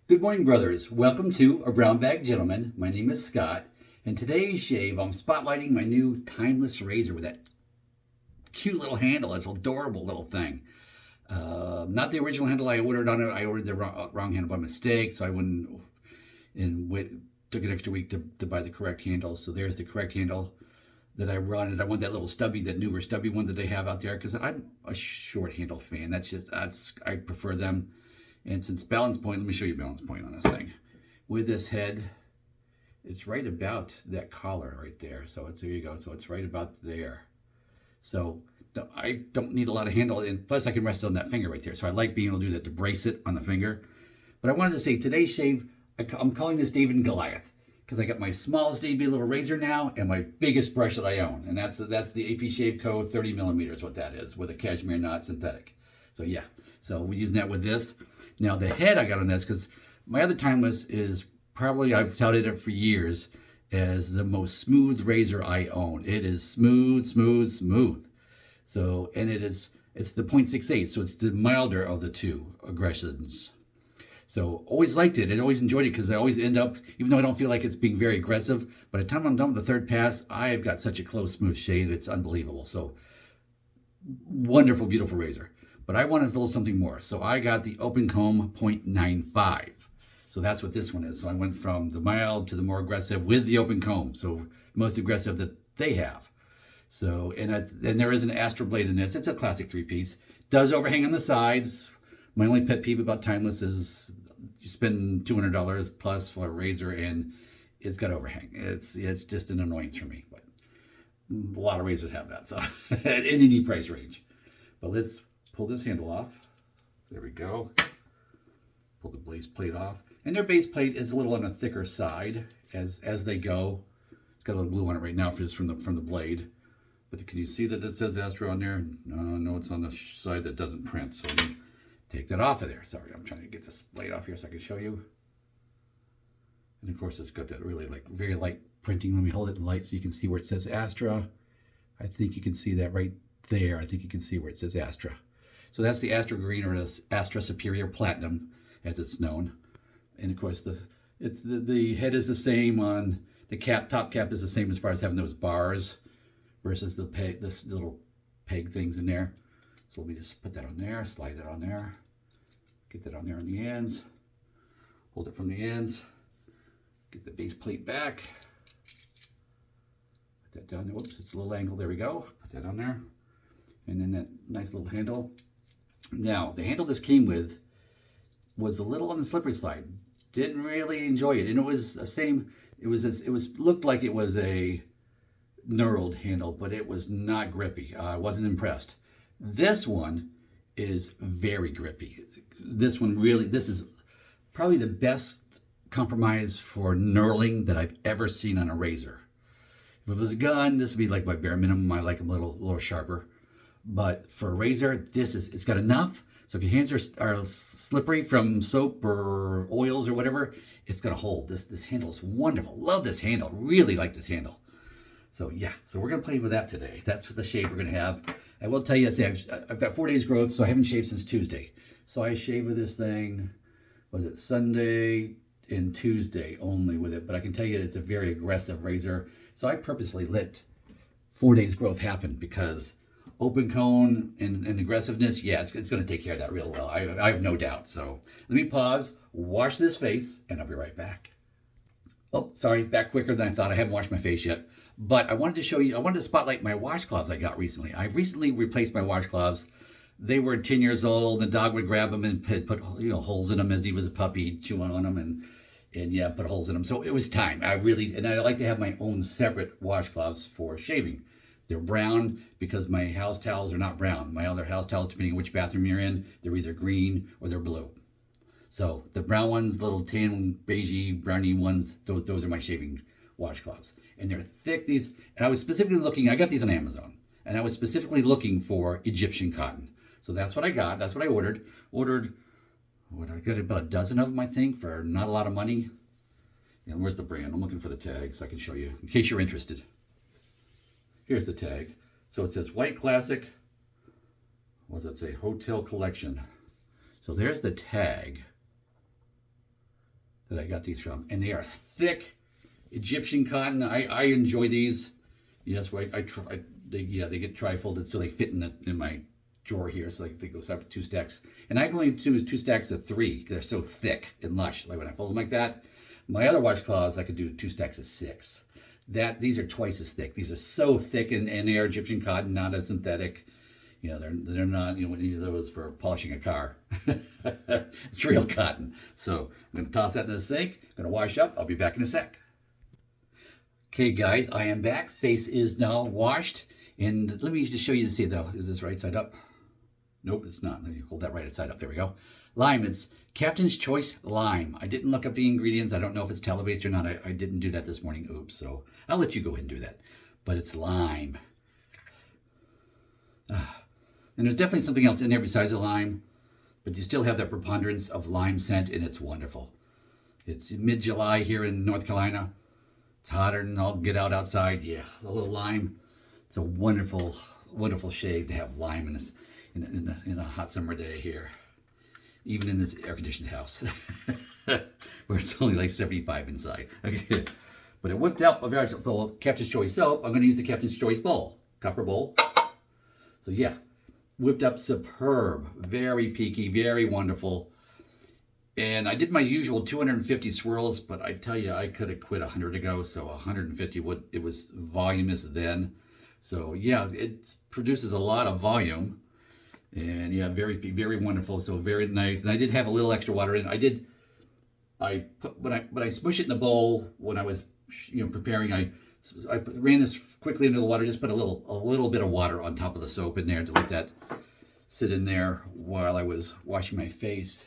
Good morning, brothers. Welcome to A Brown Bag Gentleman. My name is Scott, and today's shave, I'm spotlighting my new timeless razor with that cute little handle. It's an adorable little thing. Not the original handle I ordered on it. I ordered the wrong handle by mistake, so I wouldn't and took an extra week to buy the correct handle. So there's the correct handle that I wanted. I want that little stubby, that newer stubby one that they have out there, because I'm a short handle fan. I prefer them. And since balance point, let me show you balance point on this thing. With this head, it's right about that collar right there. So there you go. So it's right about there. So I don't need a lot of handle, and plus I can rest it on that finger right there. So I like being able to do that, to brace it on the finger. But I wanted to say today's shave, I'm calling this David Goliath, because I got my smallest AB little razor now and my biggest brush that I own, and that's the AP Shave Co. 30 millimeters, what that is, with a cashmere knot synthetic. So yeah, so we're using that with this. Now the head I got on this, because my other timeless is probably, I've touted it for years as the most smooth razor I own. It is smooth, smooth, smooth. So, and it's the 0.68, so it's the milder of the two aggressions. So always liked it and always enjoyed it, because I always end up, even though I don't feel like it's being very aggressive, by the time I'm done with the third pass, I've got such a close, smooth shave. It's unbelievable. So wonderful, beautiful razor. But I wanted a little something more. So I got the Open Comb 0.95. So that's what this one is. So I went from the mild to the more aggressive with the open comb. So most aggressive that they have. So, and there is an Astra blade in this. It's a classic three-piece. Does overhang on the sides. My only pet peeve about timeless is you spend $200 plus for a razor and it's got overhang. It's just an annoyance for me. But a lot of razors have that, so in any price range. But let's pull this handle off. There we go. Pull the base plate off. And their base plate is a little on the thicker side as they go. It's got a little glue on it right now just from the blade. But can you see that it says Astra on there? No, it's on the side that doesn't print. So let me take that off of there. Sorry, I'm trying to get this blade off here so I can show you. And of course, it's got that really very light printing. Let me hold it in light so you can see where it says Astra. I think you can see that right there. I think you can see where it says Astra. So that's the Astra Green, or the Astra Superior Platinum, as it's known. And of course, the head is the same on the cap. Top cap is the same as far as having those bars versus this little peg things in there. So let me just put that on there, slide that on there, get that on there on the ends, hold it from the ends, get the base plate back, put that down there. Whoops, it's a little angle. There we go. Put that on there. And then that nice little handle. Now, the handle this came with was a little on the slippery side. Didn't really enjoy it. And it was the same, looked like it was a knurled handle, but it was not grippy. I wasn't impressed. This one is very grippy. This is probably the best compromise for knurling that I've ever seen on a razor. If it was a gun, this would be like my bare minimum. I like them a little sharper. But for a razor, it's got enough. So if your hands are slippery from soap or oils or whatever, it's gonna hold. This handle is wonderful. Love this handle. Really like this handle. So yeah, so we're gonna play with that today. That's the shave we're gonna have. I will tell you, I've got 4 days growth, so I haven't shaved since Tuesday. So I shaved with this thing, was it Sunday and Tuesday only with it. But I can tell you it's a very aggressive razor. So I purposely let 4 days growth happen, because open cone and aggressiveness, yeah, it's going to take care of that real well. I have no doubt. So let me pause, wash this face, and I'll be right back. Oh, sorry, back quicker than I thought. I haven't washed my face yet. But I wanted to show you, I wanted to spotlight my washcloths I got recently. I recently replaced my washcloths. They were 10 years old. The dog would grab them and put holes in them as he was a puppy, chew on them and yeah, put holes in them. So it was time. I like to have my own separate washcloths for shaving. They're brown because my house towels are not brown. My other house towels, depending on which bathroom you're in, they're either green or they're blue. So the brown ones, little tan, beigey, browny ones, those are my shaving washcloths. And they're thick, and I was specifically looking, I got these on Amazon, and I was specifically looking for Egyptian cotton. So that's what I got, that's what I ordered. I got about a dozen of them, I think, for not a lot of money. And where's the brand? I'm looking for the tag so I can show you, in case you're interested. Here's the tag. So it says White Classic, what does it say? Hotel Collection. So there's the tag. that I got these from. And they are thick Egyptian cotton. I enjoy these. Yes, they get tri-folded so they fit in my drawer here, so they go up to 2 stacks. And I can only choose 2 stacks of 3. They're so thick and lush. Like when I fold them like that. My other washcloths, I could do 2 stacks of 6. These are twice as thick. These are so thick, and they are Egyptian cotton, not a synthetic. You know, they're not, you know, any of those for polishing a car. It's real cotton. So I'm gonna toss that in the sink. I'm gonna wash up. I'll be back in a sec. Okay, guys, I am back. Face is now washed. And let me just show you to see, though. Is this right side up? Nope, it's not. Let me hold that right side up. There we go. Lime, it's Captain's Choice Lime. I didn't look up the ingredients. I don't know if it's tallow-based or not. I didn't do that this morning. Oops, so I'll let you go ahead and do that. But it's lime. And there's definitely something else in there besides the lime. But you still have that preponderance of lime scent, and it's wonderful. It's mid-July here in North Carolina. It's hotter than I'll get outside. Yeah, a little lime. It's a wonderful, wonderful shave to have lime in this in a hot summer day here, even in this air-conditioned house, where it's only like 75 inside. Okay, but it whipped up a very simple Captain's Choice soap. I'm going to use the Captain's Choice bowl, copper bowl. So yeah, whipped up superb, very peaky, very wonderful. And I did my usual 250 swirls, but I tell you, I could have quit 100 ago. So 150 it was voluminous then. So yeah, it produces a lot of volume, and yeah, very wonderful. So very nice. And I did have a little extra water in. When I smush it in the bowl when I was preparing, I ran this quickly into the water. Just put a little bit of water on top of the soap in there to let that sit in there while I was washing my face.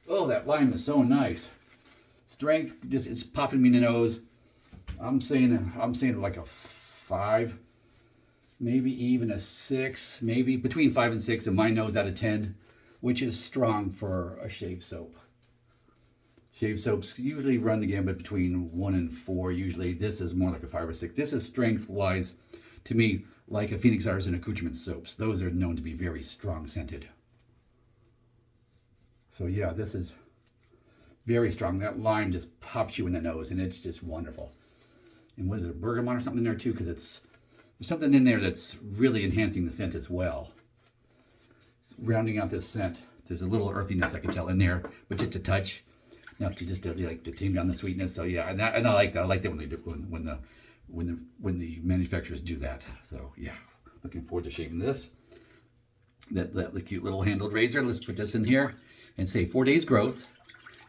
Oh, that lime is so nice. Strength, it's popping me in the nose. I'm saying like a 5, maybe even a 6, maybe between 5 and 6 in my nose out of 10, which is strong for a shave soap. Shave soaps usually run the gambit between 1 and 4. Usually, this is more like a 5 or 6. This is strength-wise, to me, like a Phoenix Artisan accoutrement soaps. Those are known to be very strong scented. So yeah, this is very strong. That lime just pops you in the nose, and it's just wonderful. And was it a bergamot or something in there too? Because there's something in there that's really enhancing the scent as well. It's rounding out this scent. There's a little earthiness I can tell in there, but just a touch. Enough to just to tame down the sweetness. So yeah, and I like that. I like that when they do when the manufacturers do that. So yeah, looking forward to shaving this. The cute little handled razor. Let's put this in here and say 4 days growth.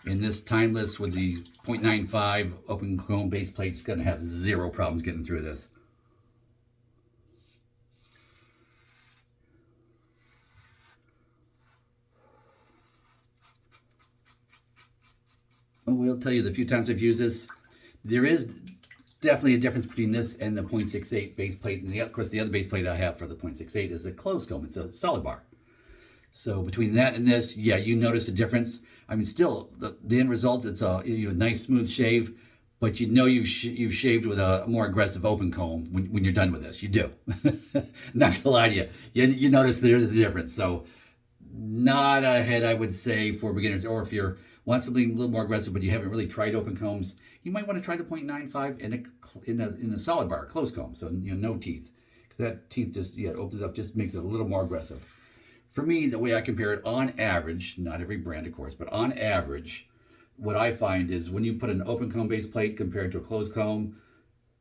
And this timeless with the 0.95 open comb base plate is going to have 0 problems getting through this. I will tell you the few times I've used this, there is definitely a difference between this and the 0.68 base plate. And of course, the other base plate I have for the 0.68 is a closed comb. It's a solid bar. So between that and this, yeah, you notice a difference. I mean, still, the end result, it's a nice smooth shave, but you've shaved with a more aggressive open comb when you're done with this. You do. Not gonna lie to you. You notice there's a difference. So not a head, I would say, for beginners, or if you want something a little more aggressive, but you haven't really tried open combs, you might want to try the 0.95 in the solid bar, closed comb, so no teeth, because that teeth just opens up, just makes it a little more aggressive. For me, the way I compare it, on average, not every brand, of course, but on average, what I find is when you put an open comb base plate compared to a closed comb,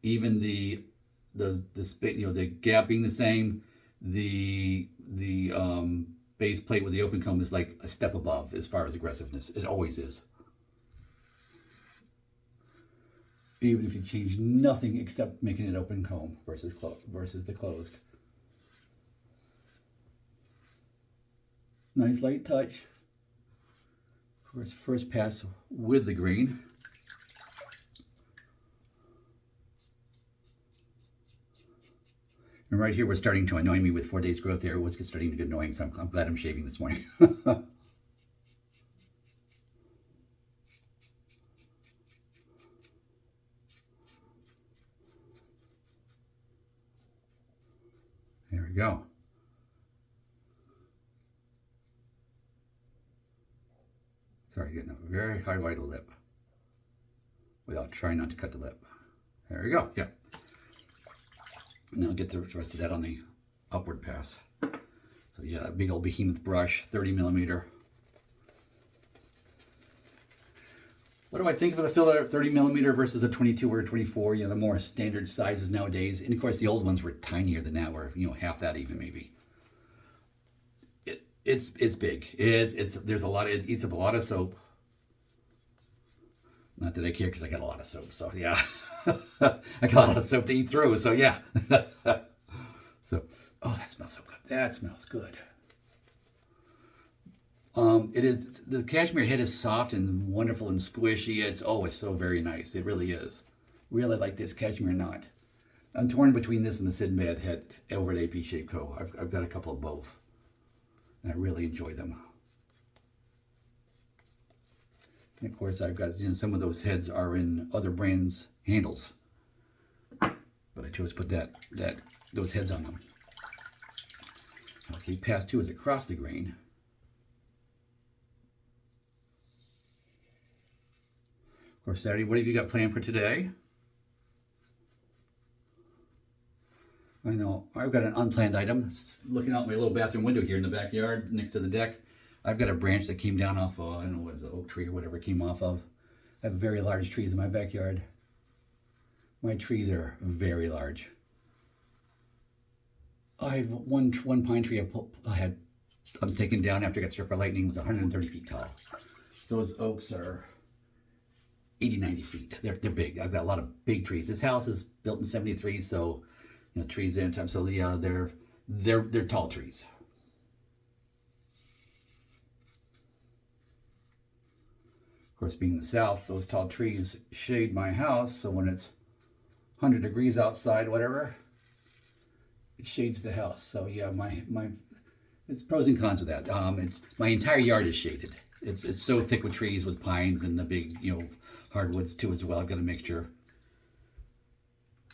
even the gap being the same, the base plate with the open comb is like a step above as far as aggressiveness. It always is. Even if you change nothing except making it open comb versus the closed. Nice light touch. First pass with the green. And right here, we're starting to annoy me with 4 days growth there. It was starting to get annoying, so I'm glad I'm shaving this morning. There we go. Sorry, getting a very high white lip without trying not to cut the lip. There we go. Yeah. Now get the rest of that on the upward pass. So yeah, a big old behemoth brush, 30 millimeter. What do I think of the filler 30 millimeter versus a 22 or a 24? You know, the more standard sizes nowadays. And of course, the old ones were tinier than that, or you know, half that even maybe. It's big. There's a lot. It eats up a lot of soap. Not that I care because I got a lot of soap. So yeah, I got a lot of soap to eat through. So yeah. So oh, that smells so good. That smells good. It is, the cashmere head is soft and wonderful and squishy. It's so very nice. It really is. Really like this cashmere knot. I'm torn between this and the Sinbad head over at AP Shave Co. I've got a couple of both. And I really enjoy them. And of course, I've got, you know, some of those heads are in other brands' handles. But I chose to put those heads on them. Okay, pass 2 is across the grain. Of course, Saturday, what have you got planned for today? I know, I've got an unplanned item. Looking out my little bathroom window here in the backyard next to the deck, I've got a branch that came down off, I don't know what it was, an oak tree or whatever it came off of. I have very large trees in my backyard. My trees are very large. I had one pine tree I'm taken down after it got struck by lightning. It was 130 feet tall. Those oaks are 80, 90 feet. They're big. I've got a lot of big trees. This house is built in 73, so you know, trees in time. So yeah, they're tall trees. Of course, being in the south, those tall trees shade my house. So when it's 100 degrees outside, whatever, it shades the house. So yeah, it's pros and cons with that. My entire yard is shaded. It's so thick with trees, with pines and the big, you know, hardwoods too as well. I've got a mixture.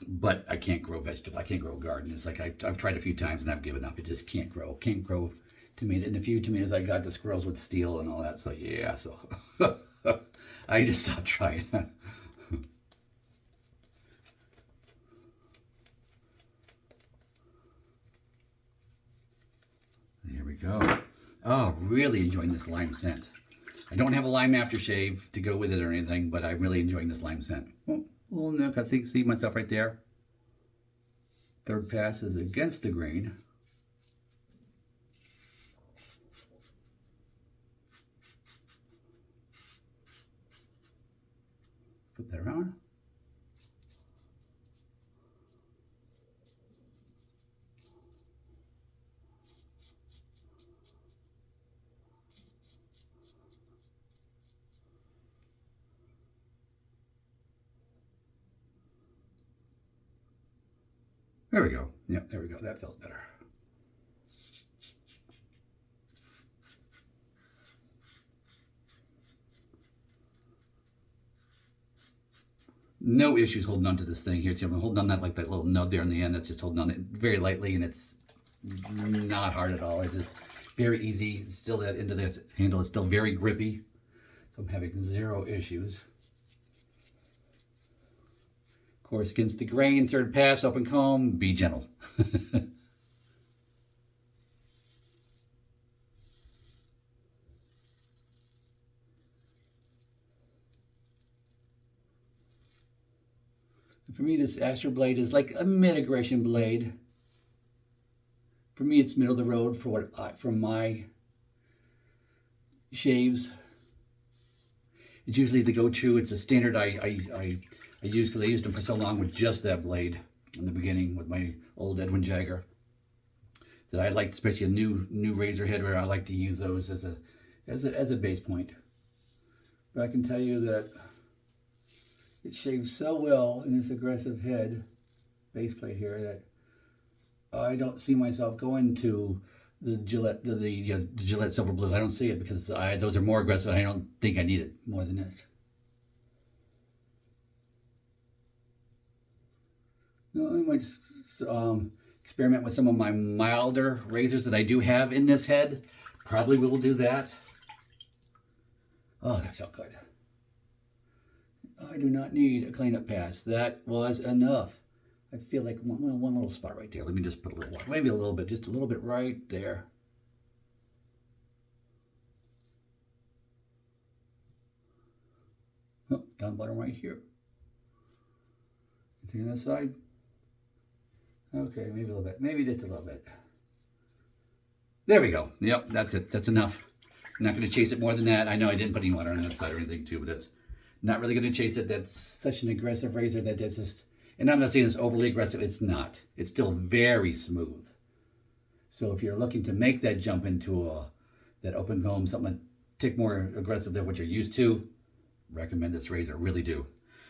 But I can't grow vegetables. I can't grow a garden. It's like I've tried a few times and I've given up. It just can't grow. Can't grow tomatoes. And the few tomatoes I got, the squirrels would steal and all that. So yeah, so I just stopped trying. There we go. Oh, really enjoying this lime scent. I don't have a lime aftershave to go with it or anything, but I'm really enjoying this lime scent. Oh, well, look, I think, see myself right there. Third pass is against the grain. Flip that around. There we go. Yep, there we go. That feels better. No issues holding on to this thing here, too. I'm holding on that like that little nub there in the end. That's just holding on it very lightly, and it's not hard at all. It's just very easy. It's still that end of the handle is still very grippy. So I'm having zero issues. Of course, against the grain, third pass, open comb, be gentle. For me, this Astro blade is like a mid-aggression blade. For me, it's middle of the road for my shaves. It's usually the go-to. It's a standard I use because I used them for so long with just that blade in the beginning with my old Edwin Jagger. That I liked, especially a new razor head where I like to use those as a base point. But I can tell you that it shaves so well in this aggressive head base plate here that I don't see myself going to the Gillette, the Gillette Silver Blue. I don't see it because those are more aggressive. I don't think I need it more than this. No, I might experiment with some of my milder razors that I do have in this head. Probably will do that. Oh, that felt good. I do not need a cleanup pass. That was enough. I feel like one little spot right there. Let me just put a little water, maybe a little bit, just a little bit right there. Oh, down bottom right here. Anything on that side? Okay, maybe a little bit, maybe just a little bit. There we go. Yep, that's it. That's enough. I'm not going to chase it more than that. I know I didn't put any water on that side or anything too, but it's not really going to chase it. That's such an aggressive razor that it's just, and I'm not saying it's overly aggressive. It's not. It's still very smooth. So if you're looking to make that jump into that open comb, something a tick more aggressive than what you're used to, recommend this razor. Really do.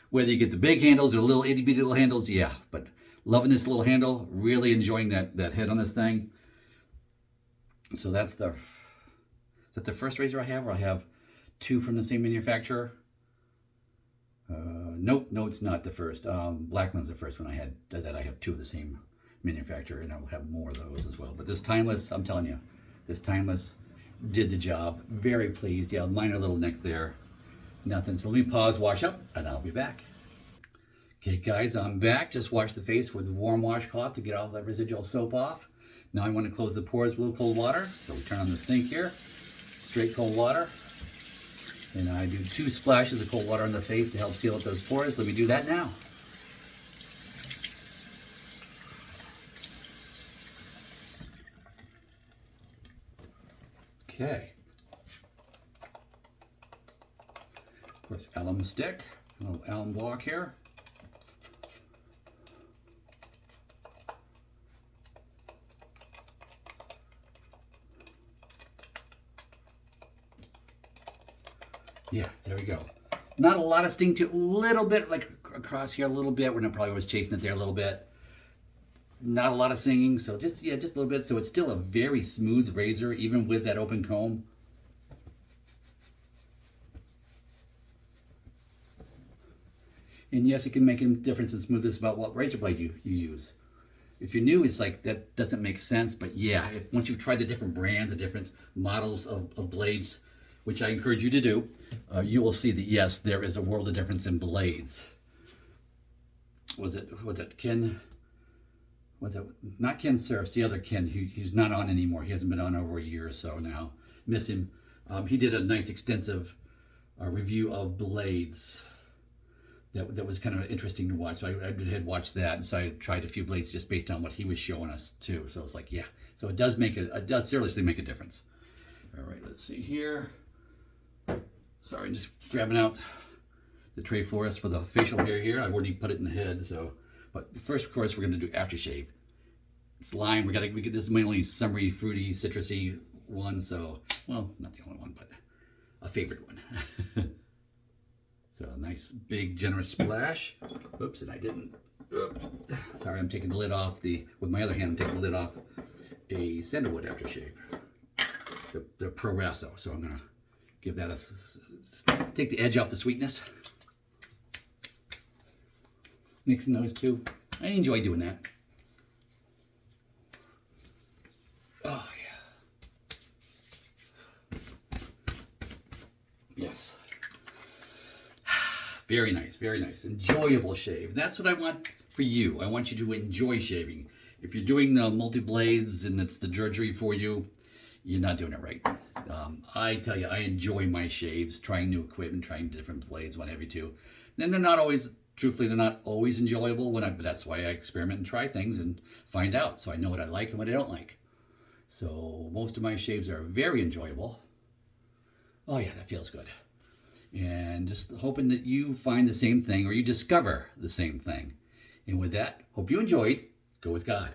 Whether you get the big handles or the little itty bitty little handles, yeah. But loving this little handle, really enjoying that head on this thing. So that's is that the first razor I have, or I have two from the same manufacturer? Nope, no, it's not the first. Blackland's the first one I had. That I have two of the same manufacturer, and I'll have more of those as well. But this Timeless, I'm telling you, this Timeless did the job. Very pleased. Yeah, minor little nick there. Nothing. So let me pause, wash up, and I'll be back. Okay, guys, I'm back. Just washed the face with warm washcloth to get all that residual soap off. Now I want to close the pores with a little cold water. So we turn on the sink here. Straight cold water. And I do 2 splashes of cold water on the face to help seal up those pores. Let me do that now. Okay. Of course, alum stick. A little alum block here. Yeah, there we go. Not a lot of sting to it, a little bit, like across here a little bit. We're not probably was chasing it there a little bit. Not a lot of singing, so just a little bit. So it's still a very smooth razor, even with that open comb. And yes, it can make a difference in smoothness about what razor blade you use. If you're new, it's like, that doesn't make sense. But yeah, once you've tried the different brands, the different models of blades, which I encourage you to do, you will see that yes, there is a world of difference in blades. Was it Ken? Was it not Ken Surfs? The other Ken. He's not on anymore. He hasn't been on over a year or so now. Miss him. He did a nice extensive review of blades. That was kind of interesting to watch. So I had watched that, and so I tried a few blades just based on what he was showing us too. So it's like, yeah. So it does seriously make a difference. All right, let's see here. Sorry, I'm just grabbing out the Tray Florist for the facial hair here. I've already put it in the head, so. But first, of course, we're going to do aftershave. It's lime. This is my only summery, fruity, citrusy one. So, well, not the only one, but a favorite one. So a nice, big, generous splash. Oops, and I didn't. Sorry, I'm taking the lid off with my other hand. I'm taking the lid off a sandalwood aftershave, the Pro Raso. So I'm gonna give that take the edge off the sweetness. Mixing those two. I enjoy doing that. Oh yeah. Yes. Very nice, very nice. Enjoyable shave. That's what I want for you. I want you to enjoy shaving. If you're doing the multi-blades and it's the drudgery for you, you're not doing it right. I tell you, I enjoy my shaves, trying new equipment, trying different blades, what have you too. And they're not always, truthfully, they're not always enjoyable, but that's why I experiment and try things and find out. So I know what I like and what I don't like. So most of my shaves are very enjoyable. Oh yeah, that feels good. And just hoping that you find the same thing or you discover the same thing. And with that, hope you enjoyed. Go with God.